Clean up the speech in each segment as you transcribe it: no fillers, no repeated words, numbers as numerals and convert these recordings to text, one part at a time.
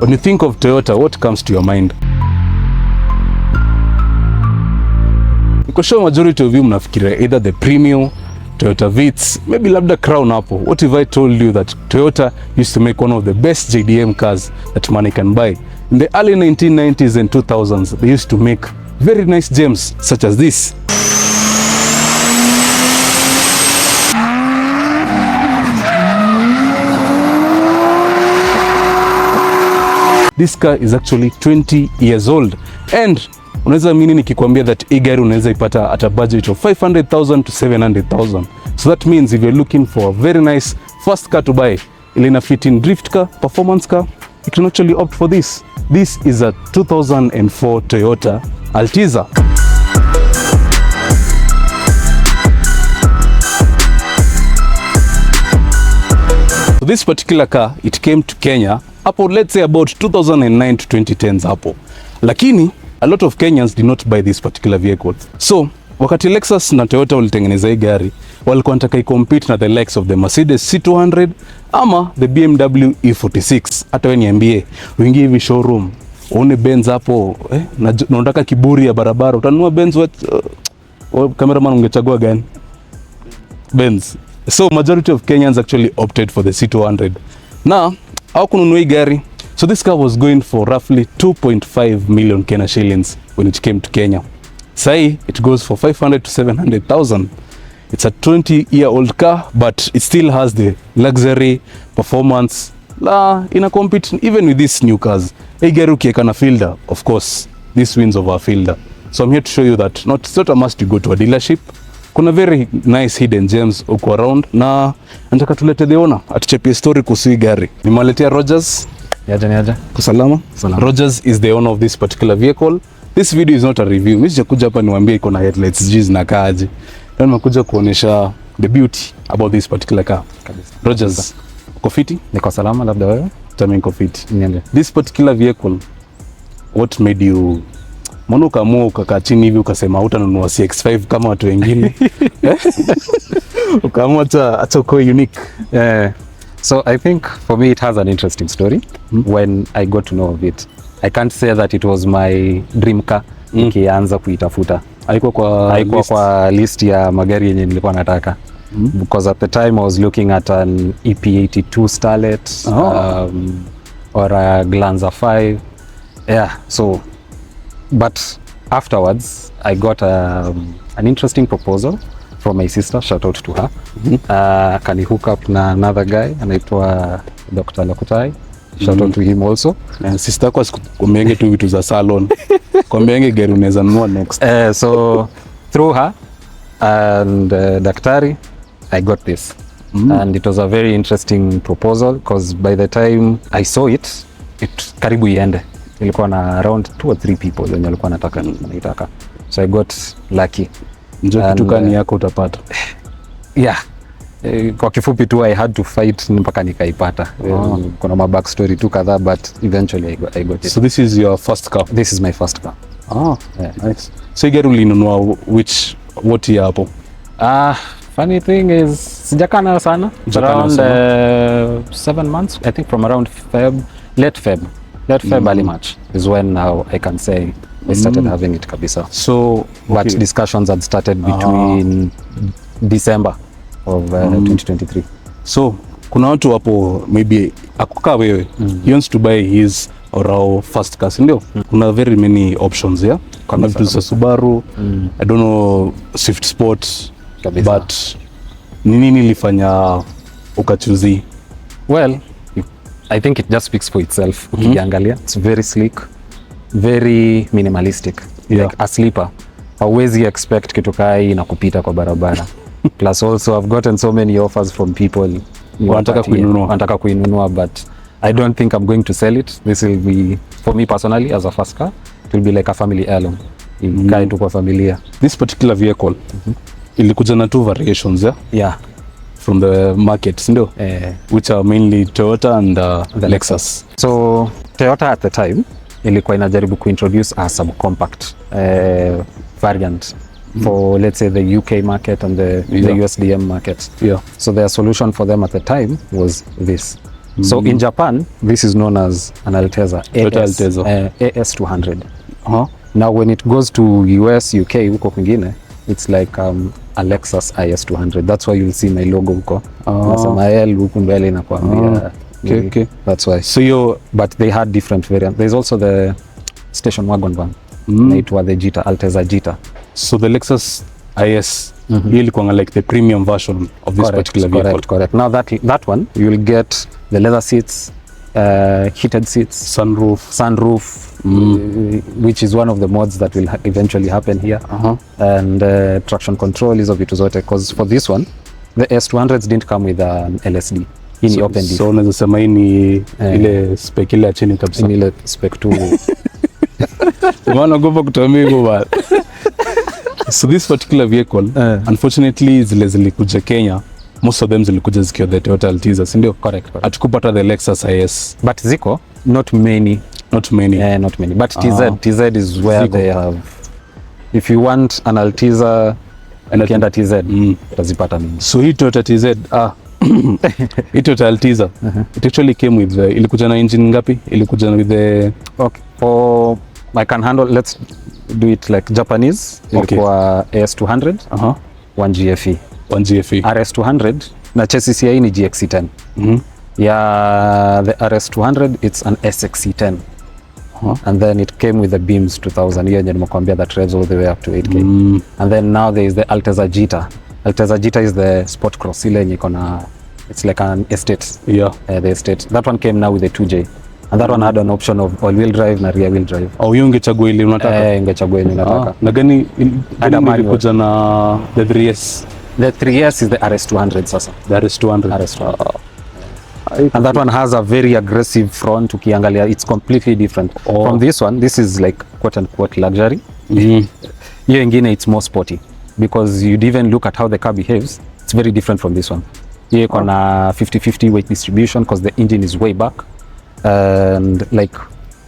When you think of Toyota, what comes to your mind? Niko sure majority of you mnafikiria either the Premium, Toyota Vitz, maybe labda Crown hapo. What if I told you that Toyota used to make one of the best JDM cars that money can buy? In the early 1990s and 2000s, they used to make very nice gems such as this. This car is actually 20 years old, and unaweza mini nikikwambia that hii gari unaweza ipata at a budget of 500,000 to 700,000. So that means if you're looking for a very nice first car to buy, ile ina fit in drift car, performance car, you can actually opt for this. This is a 2004 Toyota Altiza. So this particular car, it came to Kenya hapo, let's say about 2009 to 2010s hapo. Lakini a lot of Kenyans did not buy this particular vehicle. So wakati Lexus na Toyota walitengeneza hii gari, walikuwa wanataka i-compete na the likes of the Mercedes C200 ama the BMW E46. Hata wewe niambie, uingie hivi showroom uone Benz hapo, na unataka kiburi ya barabara, utanunua Benz? Cameraman, ungechagua gani? Benz. So majority of Kenyans actually opted for the C200. Now, how kununua hii gari? So this car was going for roughly 2.5 million Kenya shillings when it came to Kenya. Say it goes for 500 to 700,000. It's a 20-year-old car, but it still has the luxury performance. Ina compete even with these new cars. Hii gari ukiweka na Fielder, of course, this wins over Fielder. So I'm here to show you that it's not a must to go to a dealership. Kuna very nice hidden gems uko around, na nataka tulete the owner atuchapie story kuhusu hii gari. Nimewaletea Rogers. Niaje. Kusalama. Rogers is the owner of this particular vehicle. This video is not a review. Mimi sijakuja hapa niwaambie iko na headlights sijui zinakaaje. Leo nimekuja kuonesha the beauty about this particular car. Kabisa. Rogers, uko fiti? Niko salama, labda wewe? Tami niko fiti. Niende. This particular vehicle, what made you mbona ukaamua ukakaa chini hivi ukasema utanunua CX5 kama watu wengine? Ukaamua acha uko unique. So I think for me it has an interesting story when I got to know of it. I can't say that it was my dream car nikianza kuitafuta. Haikuwa kwa list ya magari yenye nilikuwa nataka. Because at the time I was looking at an EP82 Starlet or a Glanza 5. Yeah, so but afterwards I got an interesting proposal from my sister, shout out to her. Kani hook up na another guy anaitwa Dr. Lakutai, shout out to him also. And sister kwa kumenge tu vitu za salon. Kumenge gari unaweza nunua next. So through her and daktari I got this. And it was a very interesting proposal because by the time I saw it karibu iende. Ilikuwa na around 2 or 3 people wenye walikuwa nataka. So I got lucky. Ndio kitu gani yako utapata? Yeah. Kwa kifupi tu I had to fight mpaka nikaipata. Kuna ma back story tu kadhaa, but eventually I got it. So this is your first car? This is my first car. Yeah. Nice. So gari ulinunua what year hapo? Funny thing is sijakaa nayo sana. Around 7 months. I think from around late Feb, early March is when now I can say I started having it kabisa. So but discussions had started between December of 2023. So kuna watu hapo maybe akukaa wewe he wants to buy his or our first car, ndio? Kuna very many options here. Kuna vitu za Subaru, I don't know, Swift Sport kabisa. But nini nilifanya ukachuzi? Well, I think it just speaks for itself. Ukiangalia, it's very sleek, very minimalistic. Yeah. Like a sleeper. Hauwezi expect kitu kaa hii na kupita kwa barabara. Plus also I've gotten so many offers from people wanataka kuinunua, but I don't think I'm going to sell it. This will be, for me personally as a first car, it will be like a family heirloom. Ikae tu kwa familia. This particular vehicle ilikuja na 2 variations, yeah, from the market, ndio? Which are mainly Toyota and the Lexus. So Toyota at the time ilikuwa inajaribu kuintroduce a subcompact variant for, let's say, the UK market and the USDM market. Yeah. So their solution for them at the time was this. So in Japan, this is known as an Altezza. Toyota Altezza. AS200. Now when it goes to US, UK, huko kwingine, it's like a Lexus IS200. That's why you'll see my logo huko. Nasema L huku mbele inakuambia. Okay. That's why. So but they had different variants. There's also the station wagon van. Naitwa the Jita, Altezza Jita. So the Lexus IS ilikuwa like the premium version of this particular vehicle. Correct. Now that one you'll get the leather seats, heated seats, sunroof, which is one of the mods that will eventually happen here, and traction control hizo vitu zote, because for this one the S200s didn't come with an LSD. Hii ni open diff. So unaweza sema hii ni ile spec ile chini kabisa. Ni ile spec 2. Maana gopa kutumia hivyo bana. So this particular vehicle, unfortunately zilikuja Kenya, most of them zilikuja zikiwa the Toyota Altezza, si ndio? Correct. Atukupata the Lexus IS. But ziko not many. Not many. But TZ is where ziko. They have. If you want an Altezza and ukienda TZ, utazipata mingi. So hii Toyota TZ, hii Toyota Altezza, it actually came with ilikuja na engine ngapi? Ilikuja with the okay. I can handle, let's do it like Japanese. Ilikuwa AS200, 1 GFE. RS200 na chassis ya hii ni GXC10. Yeah, the RS200 it's an SXC10. And then it came with the beams 2000. Hiyo ndio nimekwambia that revs all the way up to 8K. And then now there is the Altezza Jita. Altezza Jita is the sport cross ile yenye iko na, it's like an estate. Yeah. The estate. That one came now with the 2J. And that one had an option of all-wheel drive na rear-wheel drive. Au hiyo ungechagua ile unataka? Ungechagua ile unataka. Na gani ilikuja na the 3S? The 3S is the RS200 sasa. The RS200. And that one has a very aggressive front. Ukiangalia, it's completely different from this one. This is like quote unquote luxury. Hiyo ingine it's more sporty, because you'd even look at how the car behaves. It's very different from this one. Hiyo iko na 50-50 weight distribution because the engine is way back. And like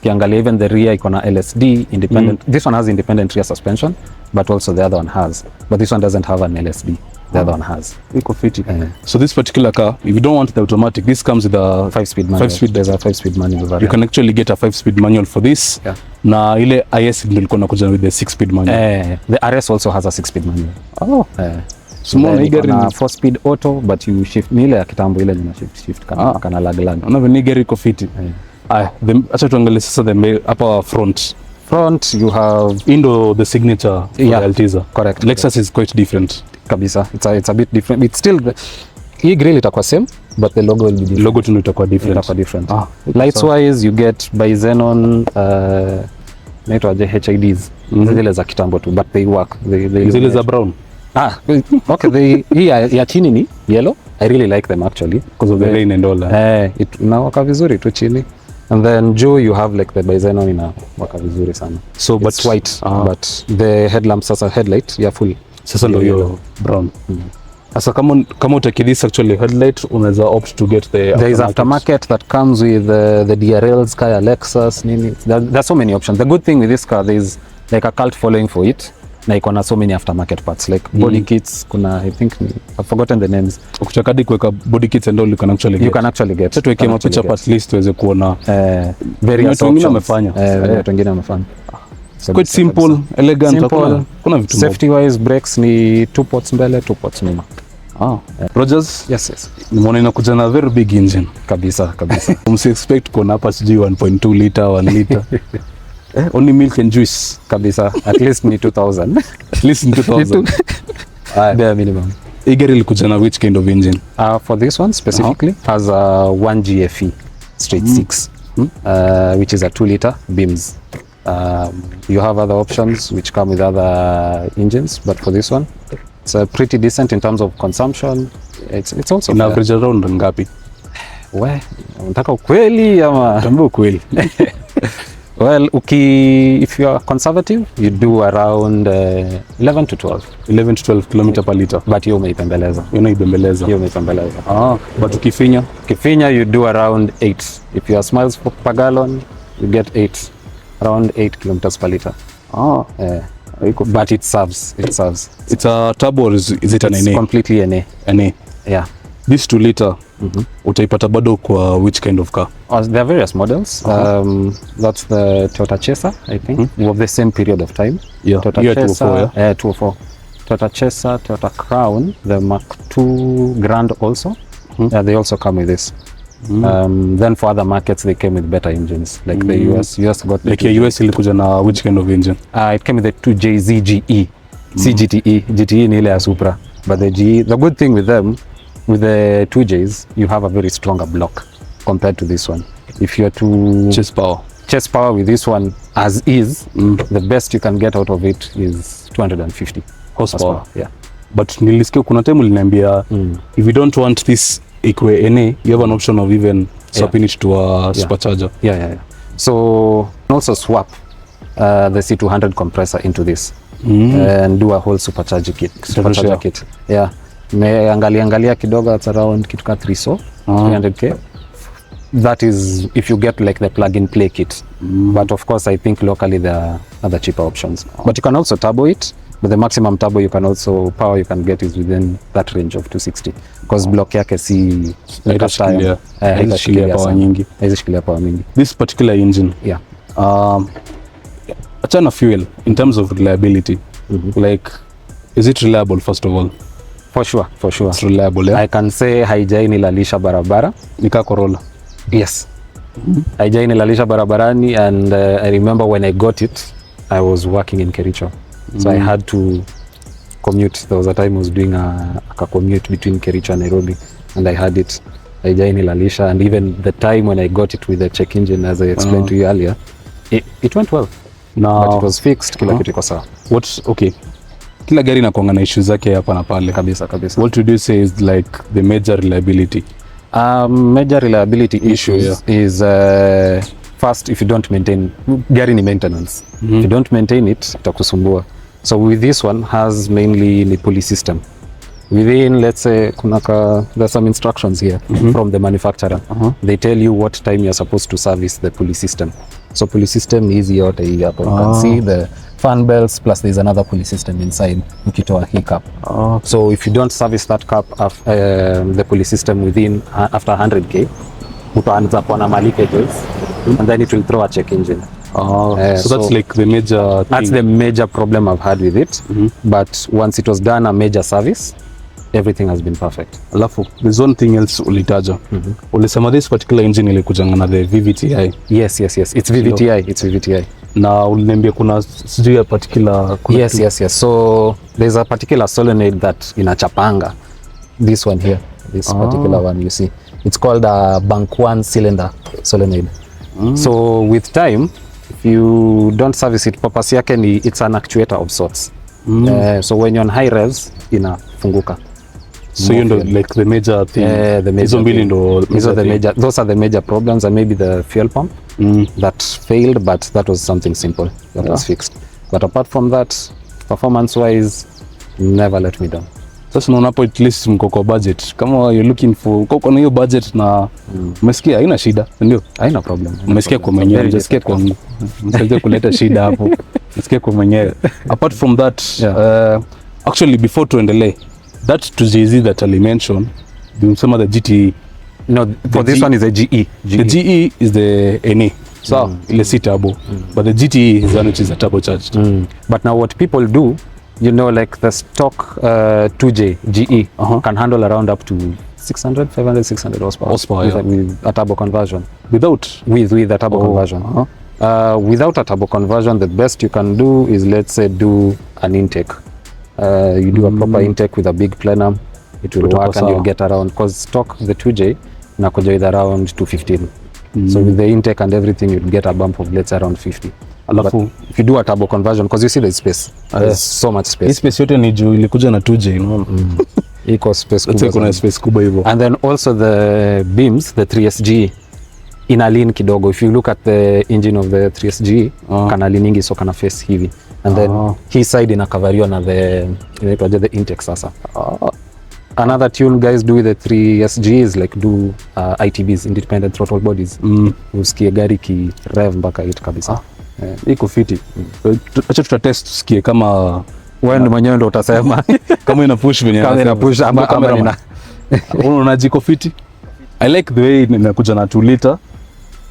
ukiangalia even the rear iko na LSD independent. This one has independent rear suspension, but also the other one has. But this one doesn't have an LSD. The other one has. Iko fiti. So this particular car, if you don't want the automatic, this comes with a 5-speed manual. There's a 5-speed manual variant. You can actually get a 5-speed manual for this. Yeah. Na ile IS ndio ilikuwa inakuja with the 6-speed manual. The RS also has a 6-speed manual. Small ni gari na 4-speed auto, but you shift ni ile ya kitambo ile ni shift kana lag. Unaona ni gari iko fiti. Acha tuangalie sasa the upper front. Front you have Indo the signature for the Altezza. Correct. Lexus is quite different. Kabisa. It's a bit different. It's still hii grill itakuwa same, but the logo will be different. Logo tu itakuwa different. Lights wise you get by Xenon naitwa HIDs. Zile za kitambo tu, but they work. Zile za brown. Okay, hii ya chini ni yellow. I really like them actually because of the rain and all that. Inawaka vizuri tu chini. And then juu you have like the Xenon inawaka vizuri sana. So but it's white, but the headlamp sasa headlight ya full. Sasa ndio hiyo brown. Sasa kama utaki this actually headlight, unaweza opt to get there is aftermarket that comes with the DRLs, Kaya Lexus, nini. There's so many options. The good thing with this car, there's like a cult following for it. Na iko na so many aftermarket parts like body kits, kuna I think I've forgotten the names. Ukitaka kuweka body kits and all you can actually get. Sasa tuweke mapicha at least tuweze kuona various wengine wamefanya. Watu wengine wamefanya. Quite simple, elegant. Kuna vitu safety wise, brakes ni 2 ports mbele, 2 ports nyuma. Rogers? Yes. Nimeona inakuja na very big engine. Kabisa. Msi expect kuona hapa sijui 1.2 liter, 1 liter. Only milk and juice. Kabisa. At least ni 2000. At least ni 2000. Bare minimum. Hii gari ilikuja na which kind of engine? For this one specifically has a 1 GFE straight 6, which is a 2 liter beams. You have other options which come with other engines, but for this one it's pretty decent in terms of consumption. It's also in average around ngapi? Unataka ukweli ama tambua ukweli? Well, if you are conservative, you do around 11 to 12 km per liter. But hiyo umeipembeleza. But ukifinya you do around 8. If you are miles per gallon, you get 8. Around 8 km per liter. But it serves. It's a turbo or is it an NA? It's completely NA. NA. Yeah. This 2 liter utaipata bado kwa which kind of car? There are various models. That's the Toyota Chaser, I think, of the same period of time. Toyota Chaser, 204. Toyota Chaser, Toyota Crown, the Mark II Grand also. They also come with this. Then for other markets they came with better engines, like the US got like the US ilikuja na which kind of engine? It came with the 2J ZGE, CGTE. GTE ni ile ya Supra, but the GE, the good thing with them, with the 2Js, you have a very stronger block compared to this one. If you're to chase power with this one as is, the best you can get out of it is 250 horsepower. Yeah. But nilisikia kuna time uliniambia if you don't want this ikwe NA, you have an option of even swapping it to a supercharger. Yeah. So also swap the C200 compressor into this and do a whole supercharger kit. Yeah. Angalia kidogo, it's around kitu ka 300k. That is if you get like the plug-in play kit. But of course I think locally there are other cheaper options. But you can also turbo it. But the maximum turbo you can get is within that range of 260, because block yake si haizishikilia power nyingi. This particular engine, achana fuel, in terms of reliability, like is it reliable first of all? For sure. It's reliable, yeah? I can say haijai nilalisha barabara. Nika Corolla. Yes. Haijai nilalisha barabarani, and I remember when I got it, I was working in Kericho. So I had to commute. There was a time I was doing a commute between Kericho and Nairobi, and I had it. Haijai nilalisha, and even the time when I got it with the check engine, as I explained to you earlier, it went well. But it was fixed, kila kitu iko sawa. Kila gari inakuanga na issues zake hapa na pale. Kabisa. What would you say is like the major reliability? Major reliability issues is first, if you don't maintain, gari ni maintenance. If you don't maintain it, itakusumbua. So with this one has mainly the pulley system. Within, let's say, there's some instructions here from the manufacturer. They tell you what time you're supposed to service the pulley system. So pulley system is here. You can see the fan belts, plus there's another pulley system inside, ukitoa hii cap. So if you don't service that cap, the pulley system within, after 100k, utaanza kuwa na leakages, and then it will throw a check engine. So that's like the major thing. That's the major problem I've had with it. But once it was done a major service, everything has been perfect. Alafu, there's one thing else ulitaja. Ulisema this particular engine ilikujanga na the VVTi. Yes. It's VVTi. Na uliniambia kuna sijui ya particular... Yes. So there's a particular solenoid that inachapanga. This one here. This particular one you see. It's called a bank 1 cylinder solenoid. So with time, if you don't service it, purpose yake ni it's an actuator of sorts. So when you're on high revs, inafunguka. So you know, like the major thing. Those are the major problems, and maybe the fuel pump that failed, but that was something simple that was fixed. But apart from that, performance-wise, never let me down. Sasa unapo at least mko kwa budget. Kama you're looking for uko na hiyo budget na umesikia haina shida, ndio? Haina problem. Umesikia kwa mwenyewe, unasikia kwangu. Msaidia kuleta shida hapo. Umesikia kwa mwenyewe. Apart from that, actually before tuendelee, that 2JZ that I mentioned, some of the GTE. No, for this one is a GE. The GE is the NA. So, ile si turbo. But the GTE is one which is a turbocharged. But now what people do, you know, like the stock 2J GE can handle around up to 500, 600 horsepower with a turbo conversion. With a turbo conversion. Without a turbo conversion, the best you can do is, let's say, do an intake. You do a proper intake with a big plenum, it will work, and you'll get around, because stock the 2J nakuja with around 215. So with the intake and everything, you'll get a bump of, let's say, around 50. But if you do a turbo conversion, because you see the space, there's so much space. Space yote ni juu ilikuja na 2J, unaona? Iko space kubwa. Kuna space kubwa hivyo. And then also the beams, the 3SG, ina lean kidogo. If you look at the engine of the 3SG, kana leaningi, so kana face hivi. And then his side inakavariwa na the intake sasa. Another tune guys do with the 3SG is like do ITBs, independent throttle bodies. Usikie gari ki rev mpaka hit kabisa. Iko fiti. Acha tutatest tusikie kama wewe mwenyewe ndo utasema kama ina push venye kama ina push ama Unaonaje iko fiti? I like the way inakuja na 2 liter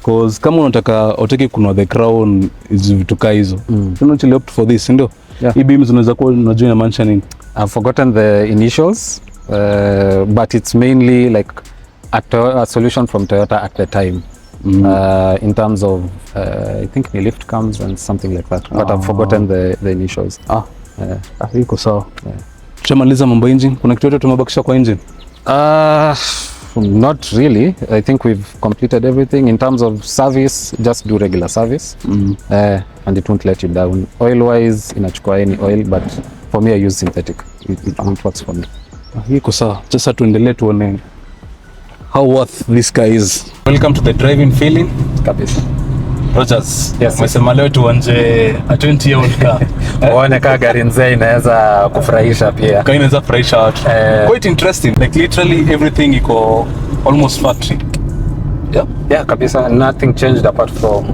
cause kama unataka utaki kunwa the crown hizo vitu kaa hizo. You know opt for this, ndio? Yeah. Hii beams unaweza kuwa unajua inamaanisha nini? I've forgotten the initials, but it's mainly like a solution from Toyota at the time. In terms of I think the lift comes and something like that, but I've forgotten the initials. Iko sawa. Tushamaliza mambo engine. Kuna kitu yote tumebakisha kwa engine? Not really. I think we've completed everything. In terms of service, just do regular service, and it won't let you down. Oil wise, inachukua any oil, but for me I use synthetic. It works for me. Iko sawa. Sasa tuendelee tuone how worth this car is. Welcome to the driving feeling. Kabisa. Rogers, Yes, umesema leo tuonje a 20-year-old car. Uone kaa gari nzee inaweza kufurahisha pia. Kaa inaweza kufurahisha watu. Quite interesting. Like literally everything iko almost factory. Yeah, kabisa. Nothing changed apart from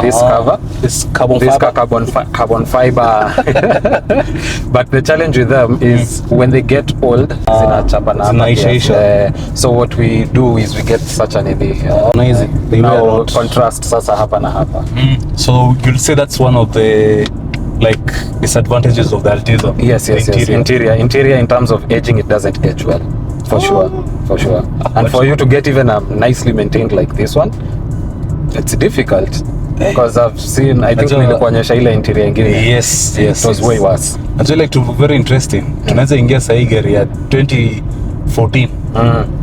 this cover. This carbon fiber. But the challenge with them is when they get old, zinachapa na zinaisha. So what we do is we get such an heavy contrast sasa hapa na hapa. So you'll say that's one of the like disadvantages of the Altiza. Yes. Interior in terms of aging, it doesn't age well. For sure. And for you to get even a nicely maintained like this one, it's difficult. Because I've seen, I think nilikuonyesha ile interior ingine. Yes. It was way worse. Actually like very interesting. Tunaweza ingia sahi gari ya 2014.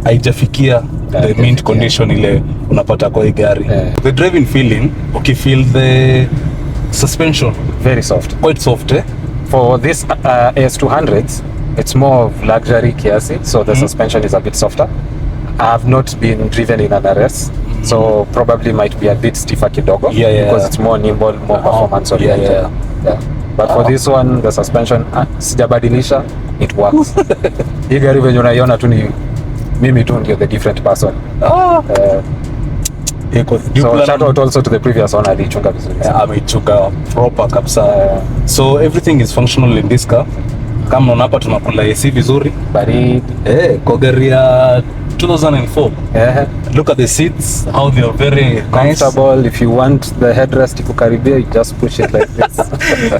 Haijafikia the mint condition ile unapata kwa hii gari. The driving feeling, feel the suspension very soft. Quite soft, eh? For this AS200s, it's more of luxury kiasi, so the suspension is a bit softer. I have not been driven in an RS, so probably might be a bit stiffer kidogo, because it's more nimble, more performance oriented. Yeah. But for this one, the suspension sijabadilisha, it works. Hii gari venye unaiona tu ni mimi tu ndio the different person. So shout out also to the previous owner, alichunga vizuri. Ameichunga proper kabisa. So everything is functional in this car. Kama unapa tunakula AC vizuri. Baridi. Kwa gari ya 2004. Look at the seats, how they are very comfortable. Nice. If you want the headrest ikukaribia, you just push it like this.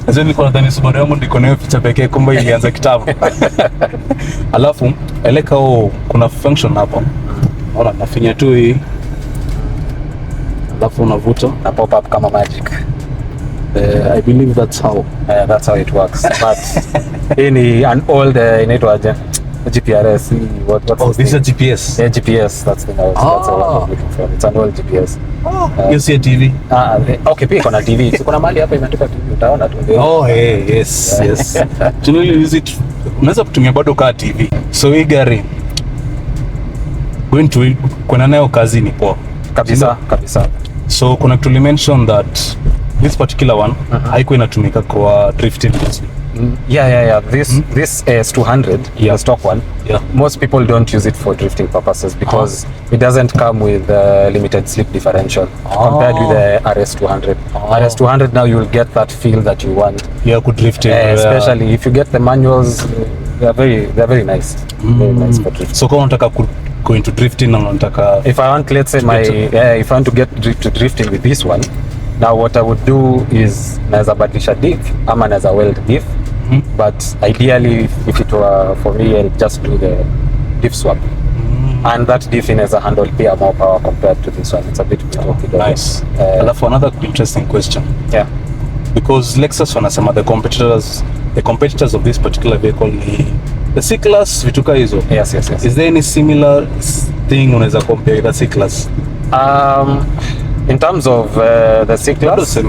Azeni niko nadhani Subaru yangu ndiko nayo picha pekee, kumbe ilianza kitambo. Alafu eleka kuna function hapo. Unaona nafinya tu hii. Alafu unavuta na pop up kama magic. I believe that's how it works. But in an old inaitwa GPRS. This is a GPS. Yeah, GPS. That's the name. That's what I'm looking for. It's an old GPS. You see a TV? Okay, pia kuna TV. So kuna mahali hapa imeandikwa TV, utaona tu. Yes. Generally use it. Unaweza kutumia bado kaa TV. So hii gari going to kwenda nayo kazi ni poa. Kabisa. So kuna to mention that this particular one haiko inatumika kwa drifting. Yeah. This AS200, the stock one. Yeah. Most people don't use it for drifting purposes because it doesn't come with limited slip differential compared with the RS200. RS200 now you'll get that feel that you want. Yeah, good drifting. Especially if you get the manuals, they're very nice. Very nice for drifting. So kama unataka go into drifting and unataka, if I want, let's say if I want to get to drifting with this one, now what I would do is naweza badilisha diff ama naweza weld diff. But ideally if it were for me, I'll just do the diff swap. And that diff inaweza handle pia more power compared to this one. It's a bit more nice. Alafu another interesting question. Yeah. Because Lexus wanasema the competitors of this particular vehicle ni the C-Class vituka hizo. Yes. Is there any similar thing unaweza compare with the C-Class? In terms of the C-Class,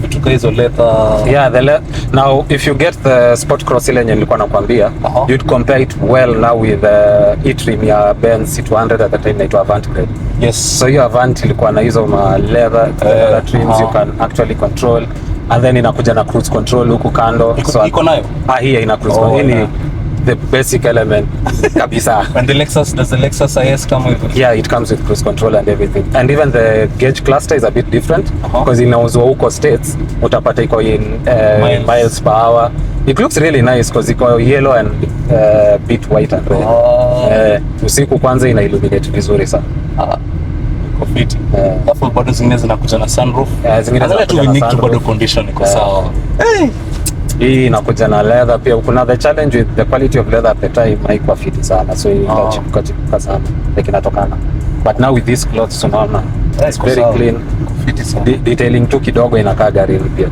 vituka hizo leather. Yeah, now if you get the Sport Cross ile yenye nilikuwa nakwambia, you'd compare it well now with the e-trim ya Benz C200 at the time inaitwa Avant grade. Yes. So hiyo Avant ilikuwa na hizo leather trims you can actually control, and then inakuja na cruise control huku kando. Iko nayo? Hii ina cruise control. Hii the basic element kabisa. And does the Lexus IS come with? Yeah, it comes with cruise control and everything. And even the gauge cluster is a bit different because inauzwa huko States utapata iko in miles per hour, It looks really nice because iko yellow and bit white and red. Usiku kwanza ina illuminate vizuri sana. Iko fiti. Alafu bado zingine zinakuja na sunroof. Zingine zinakuja na sunroof. Bado condition iko sawa. Hii inakuja na leather pia. Kuna the challenge with the quality of leather at the time haikuwa fiti sana, so ikachipuka sana like inatokana. But now with these clothes tunaona it's very clean. Detailing tu kidogo inakaa gari pia.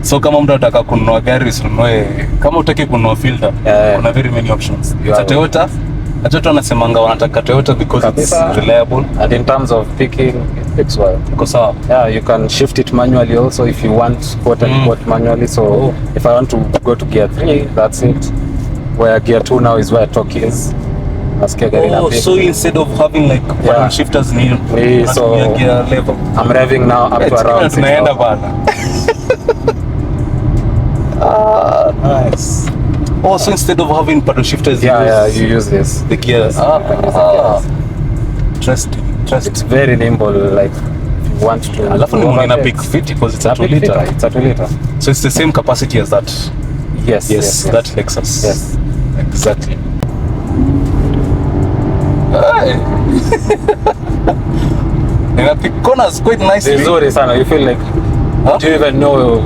So kama mtu anataka kununua gari usinunue, kama utaki kununua filter, kuna very many options. Toyota wanasemanga wanataka Toyota because it's reliable, and in terms of picking it's well. Because you can shift it manually also if you want quote manually. So if I want to go to gear 3, that's it. Where gear 2 now is where torque is. So instead of having like paddle shifters so gear level. I'm revving now up to around 6. Nice. So instead of having paddle shifters, you use this. The gears. Interesting. It's very nimble. Like if you want to. Alafu ni mwingine pick 50 because it's a 2 liter. It's a 2 liter. So it's the same capacity as that. Yes. That Lexus. Yes. Exactly. And I pick corners quite nicely. Vizuri sana. You feel like do you even know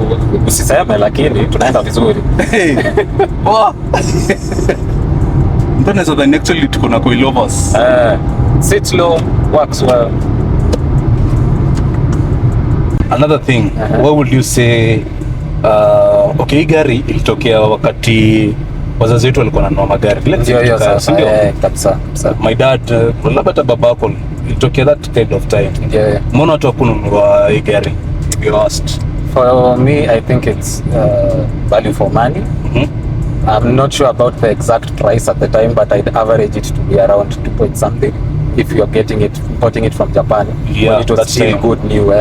usiseme lakini tunaenda vizuri. Wow. Mbona so then actually tuko na coilovers. Sit low, works well. Another thing, what would you say okay, gari ilitokea wakati wazazi wetu walikuwa wananunua magari. Kabisa. My dad, labda babako ilitokea that kind of time. Mbona watu wakununua hii gari? If you asked. For me, I think it's value for money. I'm not sure about the exact price at the time, but I'd average it to be around 2 point something if you're importing it from Japan. When it was still good new.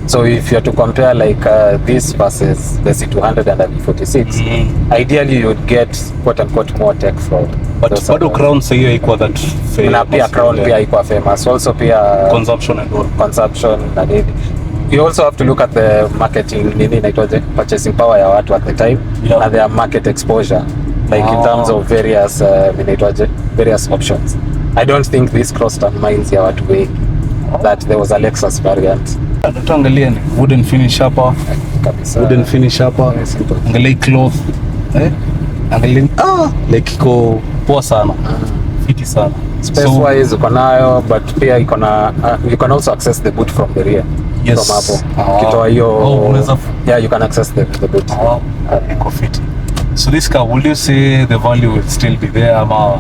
So if you're to compare like this versus the C200 and the V46, ideally you'd get quote unquote more tech from. But bado Crown sasa hiyo haikuwa that famous. Na pia Crown pia haikuwa famous. Also pia consumption and all. Consumption na nini. You also have to look at the marketing, purchasing power ya watu at the time, and their market exposure, like in terms of various options. I don't think this crossed our minds ya watu wengi that there was a Lexus variant. Tuangalia ni wooden finish hapa. Kabisa. Wooden finish hapa. Angalia cloth. Angalia like iko poa sana. Fiti sana. Space wise uko nayo, but pia iko na you can also access the boot from the rear. Yes. From hapo. Kitoa hiyo. You can access the boot. Iko fiti. So this car, would you say the value will still be there ama?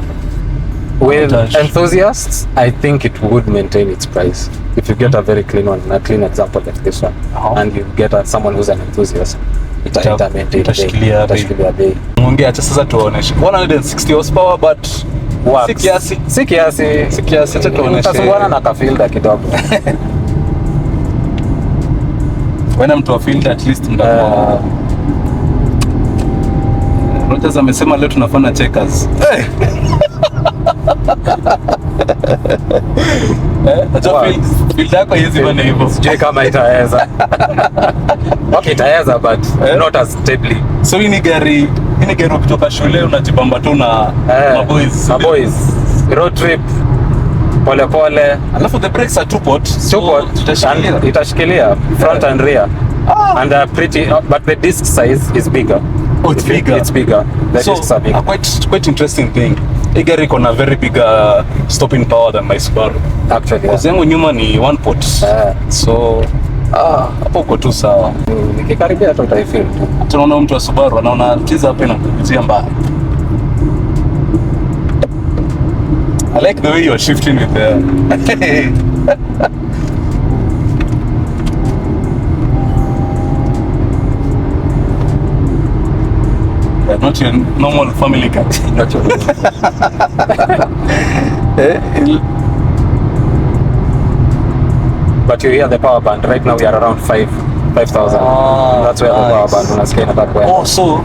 With enthusiasts, I think it would maintain its price. If you get a very clean one, a clean example like this one, and you get someone who's an enthusiast, ita maintain itashikilia bei. Mwongea acha sasa tuoneshe 160 horsepower but si kiasi acha tuoneshe. Utasumbuana na ka filter kidogo. Wena mtu wa filter at least mtakuwa Rogers amesema leo tunafanya checkers. Filter yako hizi bana hivyo. Sijui kama itaweza. Okay, itaweza but not as stably. So hii ni gari kutoka shule unajibamba tu na maboys. Road trip. Pole. Alafu the brakes are two pot. Itashikilia front and rear. And pretty, but the disc size is bigger. It's bigger. It's bigger. The discs are bigger. Quite interesting thing. Hii gari iko na very big stopping power than my Subaru. Actually, kwa yangu nyuma ni one pot. So hapo uko tu sawa. Nikikaribia hata utaifeel tu. Tunaona mtu wa Subaru anaona tiza hapa na kujia mbaya. I like the way you're shifting with the not your normal family car. Not your But you hear the power band. Right now we are around 5,000. That's where the power band unasikia inataka. So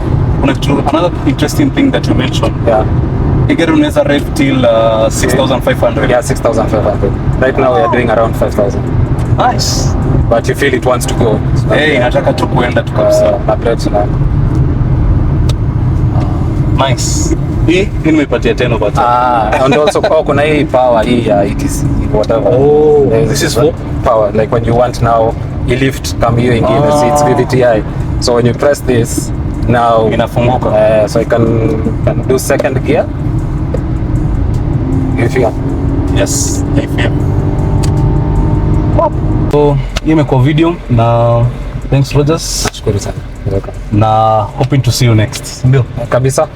another interesting thing that you mentioned. Gari unaweza rev till 6,500. 6,500. Right now we are doing around 5,000. Nice. But you feel it wants to go. Hey, nataka tu kuenda tu kabisa. Na plates na. Nice. Hii nimepatia 10 over 10. And also kuna hii power hii ya ETC whatever. Oh, this is for power. Like when you want now you lift come here ingine seats VVTi. So when you press this now inafunguka. So I can do second gear. You feel? Yes, I feel. So, hii imekuwa video na thanks Rogers. Shukuru sana. Na hoping to see you next. Ndio. Kabisa.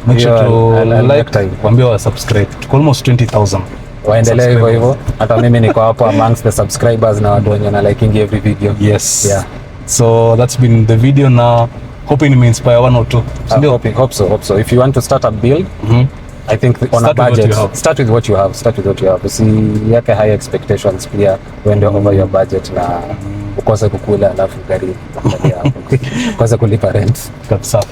Make sure to like, kuambia wa subscribe. Tuko almost 20,000. Waendelee hivyo. Hata mimi niko hapo amongst the subscribers na watu wenye na liking every video. Yes. Yeah. So that's been the video na hoping it inspire one or two. Hope so. If you want to start a build, I think on a budget, start with what you have. Usiweke high expectations pia uende over your budget na ukose kukula alafu gari ukose kulipa rent. Kabisa.